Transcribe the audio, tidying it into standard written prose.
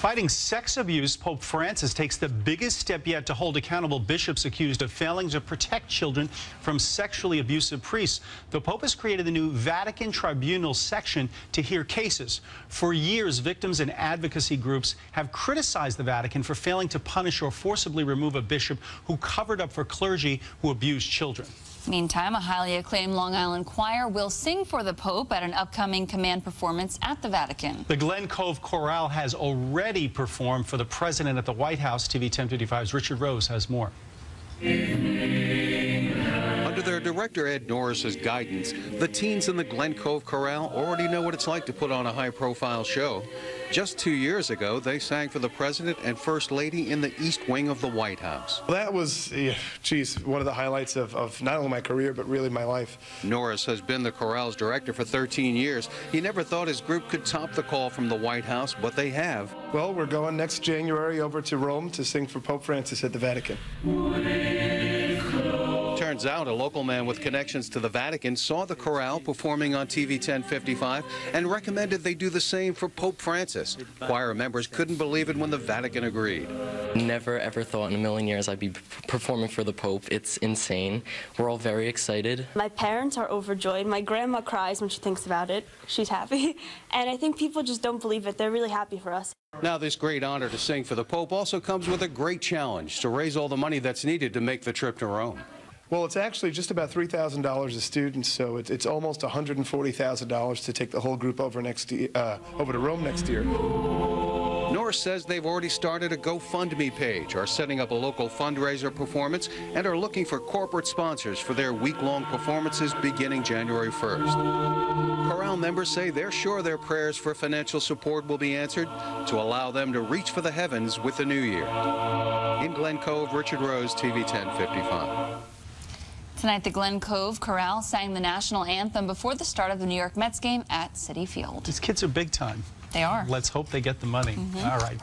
Fighting sex abuse, Pope Francis takes the biggest step yet to hold accountable bishops accused of failing to protect children from sexually abusive priests. The Pope has created the new Vatican Tribunal section to hear cases. For years, victims and advocacy groups have criticized the Vatican for failing to punish or forcibly remove a bishop who covered up for clergy who abused children. Meantime, a highly acclaimed Long Island choir will sing for the Pope at an upcoming command performance at the Vatican. The Glen Cove Chorale has already performed for the president at the White House. TV 1055's Richard Rose has more. Under their director Ed Norris's guidance, the teens in the Glen Cove Chorale already know what it's like to put on a high-profile show. Just 2 years ago, they sang for the president and first lady in the East Wing of the White House. Well, that was, one of the highlights of not only my career, but really my life. Norris has been the chorale's director for 13 years. He never thought his group could top the call from the White House, but they have. Well, we're going next January over to Rome to sing for Pope Francis at the Vatican. Turns out a local man with connections to the Vatican saw the chorale performing on TV 1055 and recommended they do the same for Pope Francis. Choir members couldn't believe it when the Vatican agreed. Never ever thought in a million years I'd be performing for the Pope. It's insane. We're all very excited. My parents are overjoyed. My grandma cries when she thinks about it. She's happy. And I think people just don't believe it. They're really happy for us. Now, this great honor to sing for the Pope also comes with a great challenge to raise all the money that's needed to make the trip to Rome. Well, it's actually just about $3,000 a student, so it's almost $140,000 to take the whole group over to Rome next year. Norris says they've already started a GoFundMe page, are setting up a local fundraiser performance, and are looking for corporate sponsors for their week-long performances beginning January 1st. Chorale members say they're sure their prayers for financial support will be answered to allow them to reach for the heavens with the new year. In Glen Cove, Richard Rose, TV 1055. Tonight, the Glen Cove Chorale sang the national anthem before the start of the New York Mets game at Citi Field. These kids are big time. They are. Let's hope they get the money. All right.